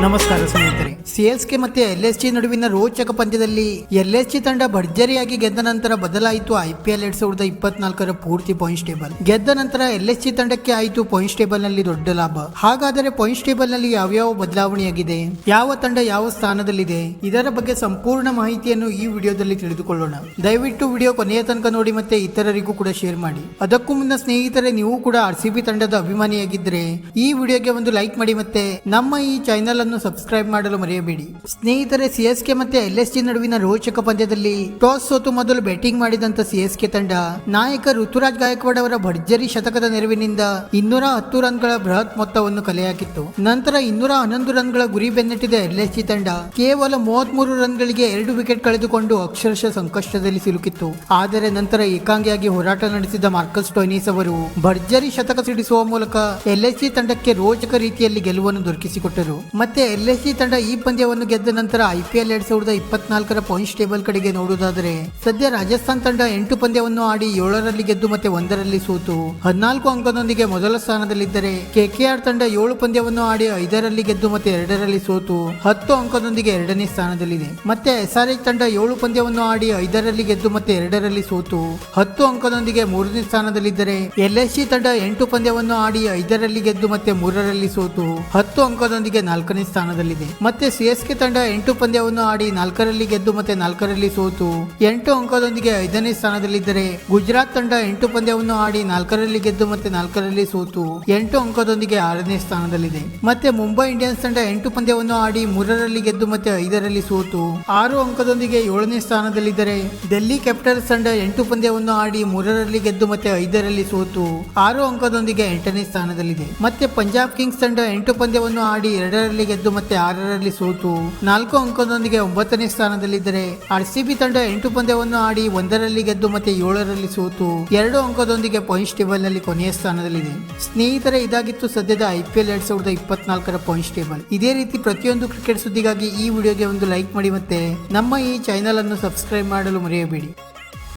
ನಮಸ್ಕಾರ ಸ್ನೇಹಿತರೆ, ಸಿಎಸ್ಕೆ ಮತ್ತೆ ಎಲ್ಎಸ್ಜಿ ನಡುವಿನ ರೋಚಕ ಪಂದ್ಯದಲ್ಲಿ ಎಲ್ಎಸ್ಜಿ ತಂಡ ಭರ್ಜರಿಯಾಗಿ ಗೆದ್ದ ನಂತರ ಬದಲಾಯಿತು ಐಪಿಎಲ್ 2024ರ ಪೂರ್ತಿ ಪಾಯಿಂಟ್ಸ್ ಟೇಬಲ್. ಗೆದ್ದ ನಂತರ ಎಲ್ಎಸ್ಜಿ ತಂಡಕ್ಕೆ ಆಯಿತು ಪಾಯಿಂಟ್ಸ್ ಟೇಬಲ್ ನಲ್ಲಿ ದೊಡ್ಡ ಲಾಭ. ಹಾಗಾದರೆ ಪಾಯಿಂಟ್ಸ್ ಟೇಬಲ್ ನಲ್ಲಿ ಯಾವ್ಯಾವ ಬದಲಾವಣೆಯಾಗಿದೆ, ಯಾವ ತಂಡ ಯಾವ ಸ್ಥಾನದಲ್ಲಿದೆ, ಇದರ ಬಗ್ಗೆ ಸಂಪೂರ್ಣ ಮಾಹಿತಿಯನ್ನು ಈ ವಿಡಿಯೋದಲ್ಲಿ ತಿಳಿದುಕೊಳ್ಳೋಣ. ದಯವಿಟ್ಟು ವಿಡಿಯೋ ಕೊನೆಯ ತನಕ ನೋಡಿ ಮತ್ತೆ ಇತರರಿಗೂ ಕೂಡ ಶೇರ್ ಮಾಡಿ. ಅದಕ್ಕೂ ಮುನ್ನ ಸ್ನೇಹಿತರೆ, ನೀವು ಕೂಡ ಆರ್ಸಿಬಿ ತಂಡದ ಅಭಿಮಾನಿಯಾಗಿದ್ದರೆ ಈ ವಿಡಿಯೋಗೆ ಒಂದು ಲೈಕ್ ಮಾಡಿ ಮತ್ತೆ ನಮ್ಮ ಈ ಚಾನೆಲ್ ಅನ್ನು ಸಬ್ಸ್ಕ್ರೈಬ್ ಮಾಡಲು ಮರೆಯಬೇಡಿ. ಸ್ನೇಹಿತರೆ, ಸಿಎಸ್ಕೆ ಮತ್ತೆ ಎಲ್ಎಸ್ಜಿ ನಡುವಿನ ರೋಚಕ ಪಂದ್ಯದಲ್ಲಿ ಟಾಸ್ ಸೋತು ಮೊದಲು ಬ್ಯಾಟಿಂಗ್ ಮಾಡಿದಂತ ಸಿಎಸ್ಕೆ ತಂಡ ನಾಯಕ ಋತುರಾಜ್ ಗಾಯಕ್ವಾಡ್ ಅವರ ಭರ್ಜರಿ ಶತಕದ ನೆರವಿನಿಂದ 210 ರನ್ಗಳ ಬೃಹತ್ ಮೊತ್ತವನ್ನು ಕಲೆ ಹಾಕಿತ್ತು. ನಂತರ 211 ರನ್ಗಳ ಗುರಿ ಬೆನ್ನಟ್ಟಿದ ಎಲ್ಎಸ್ಜಿ ತಂಡ ಕೇವಲ 33 ರನ್ಗಳಿಗೆ 2 ವಿಕೆಟ್ ಕಳೆದುಕೊಂಡು ಅಕ್ಷರಶಃ ಸಂಕಷ್ಟದಲ್ಲಿ ಸಿಲುಕಿತ್ತು. ಆದರೆ ನಂತರ ಏಕಾಂಗಿಯಾಗಿ ಹೋರಾಟ ನಡೆಸಿದ ಮಾರ್ಕಸ್ ಸ್ಟೋಯ್ನಿಸ್ ಅವರು ಭರ್ಜರಿ ಶತಕ ಸಿಡಿಸುವ ಮೂಲಕ ಎಲ್ಎಸ್ಜಿ ತಂಡಕ್ಕೆ ರೋಚಕ ರೀತಿಯಲ್ಲಿ ಗೆಲುವನ್ನು ದೊರಕಿಸಿಕೊಟ್ಟರು. ಮತ್ತೆ ಎಲ್ಎಸ್ಜಿ ತಂಡ ಈ ಪಂದ್ಯವನ್ನು ಗೆದ್ದ ನಂತರ ಐಪಿಎಲ್ 2024ರ ಪಾಯಿಂಟ್ಸ್ ಟೇಬಲ್ ಕಡೆಗೆ ನೋಡುವುದಾದರೆ, ಸದ್ಯ ರಾಜಸ್ಥಾನ್ ತಂಡ 8 ಪಂದ್ಯವನ್ನು ಆಡಿ 7ರಲ್ಲಿ ಗೆದ್ದು ಮತ್ತೆ 1ರಲ್ಲಿ ಸೋತು 14 ಅಂಕದೊಂದಿಗೆ ಮೊದಲ ಸ್ಥಾನದಲ್ಲಿದ್ದರೆ, ಕೆಕೆಆರ್ ತಂಡ 7 ಪಂದ್ಯವನ್ನು ಆಡಿ 5ರಲ್ಲಿ ಗೆದ್ದು ಮತ್ತೆ 2ರಲ್ಲಿ ಸೋತು 10 ಅಂಕದೊಂದಿಗೆ 2ನೇ ಸ್ಥಾನದಲ್ಲಿದೆ. ಮತ್ತೆ ಎಸ್ಆರ್ಎಚ್ ತಂಡ 7 ಪಂದ್ಯವನ್ನು ಆಡಿ 5ರಲ್ಲಿ ಗೆದ್ದು ಮತ್ತೆ 2ರಲ್ಲಿ ಸೋತು 10 ಅಂಕದೊಂದಿಗೆ 3ನೇ ಸ್ಥಾನದಲ್ಲಿದ್ದರೆ, ಎಲ್ಎಸ್ಜಿ ತಂಡ 8 ಪಂದ್ಯವನ್ನು ಆಡಿ 5ರಲ್ಲಿ ಗೆದ್ದು ಮತ್ತೆ 3ರಲ್ಲಿ ಸೋತು 10 ಅಂಕದೊಂದಿಗೆ 4ನೇ ಸ್ಥಾನದಲ್ಲಿದೆ. ಮತ್ತೆ ಸಿಎಸ್ಕೆ ತಂಡ 8 ಪಂದ್ಯವನ್ನು ಆಡಿ 4ರಲ್ಲಿ ಗೆದ್ದು ಮತ್ತೆ 4ರಲ್ಲಿ ಸೋತು 8 ಅಂಕದೊಂದಿಗೆ 5ನೇ ಸ್ಥಾನದಲ್ಲಿದ್ದರೆ, ಗುಜರಾತ್ ತಂಡ 8 ಪಂದ್ಯವನ್ನು ಆಡಿ 4ರಲ್ಲಿ ಗೆದ್ದು ಮತ್ತೆ 4ರಲ್ಲಿ ಸೋತು 8 ಅಂಕದೊಂದಿಗೆ 6ನೇ ಸ್ಥಾನದಲ್ಲಿದೆ. ಮತ್ತೆ ಮುಂಬೈ ಇಂಡಿಯನ್ಸ್ ತಂಡ 8 ಪಂದ್ಯವನ್ನು ಆಡಿ 3ರಲ್ಲಿ ಗೆದ್ದು ಮತ್ತೆ 5ರಲ್ಲಿ ಸೋತು 6 ಅಂಕದೊಂದಿಗೆ 7ನೇ ಸ್ಥಾನದಲ್ಲಿದ್ದರೆ, ಡೆಲ್ಲಿ ಕ್ಯಾಪಿಟಲ್ಸ್ ತಂಡ 8 ಪಂದ್ಯವನ್ನು ಆಡಿ 3ರಲ್ಲಿ ಗೆದ್ದು ಮತ್ತೆ 5ರಲ್ಲಿ ಸೋತು 6 ಅಂಕದೊಂದಿಗೆ 8ನೇ ಸ್ಥಾನದಲ್ಲಿದೆ. ಮತ್ತೆ ಪಂಜಾಬ್ ಕಿಂಗ್ಸ್ ತಂಡ 8 ಪಂದ್ಯವನ್ನು ಆಡಿ 2ರಲ್ಲಿ ಗೆದ್ದು ಮತ್ತೆ 6ರಲ್ಲಿ ಸೋತು 4 ಅಂಕದೊಂದಿಗೆ 9ನೇ ಸ್ಥಾನದಲ್ಲಿದ್ದರೆ, ಆರ್ಸಿಬಿ ತಂಡ 8 ಪಂದ್ಯವನ್ನು ಆಡಿ 1ರಲ್ಲಿ ಗೆದ್ದು ಮತ್ತೆ 7ರಲ್ಲಿ ಸೋತು 2 ಅಂಕದೊಂದಿಗೆ ಪಾಯಿಂಟ್ಸ್ ಟೇಬಲ್ ನಲ್ಲಿ ಕೊನೆಯ ಸ್ಥಾನದಲ್ಲಿದೆ. ಸ್ನೇಹಿತರೆ, ಇದಾಗಿತ್ತು ಸದ್ಯದ ಐಪಿಎಲ್ 2024ರ ಪಾಯಿಂಟ್ಸ್ ಟೇಬಲ್. ಇದೇ ರೀತಿ ಪ್ರತಿಯೊಂದು ಕ್ರಿಕೆಟ್ ಸುದ್ದಿಗಾಗಿ ಈ ವಿಡಿಯೋಗೆ ಒಂದು ಲೈಕ್ ಮಾಡಿ ಮತ್ತೆ ನಮ್ಮ ಈ ಚಾನೆಲ್ ಅನ್ನು ಸಬ್ಸ್ಕ್ರೈಬ್ ಮಾಡಲು ಮರೆಯಬೇಡಿ.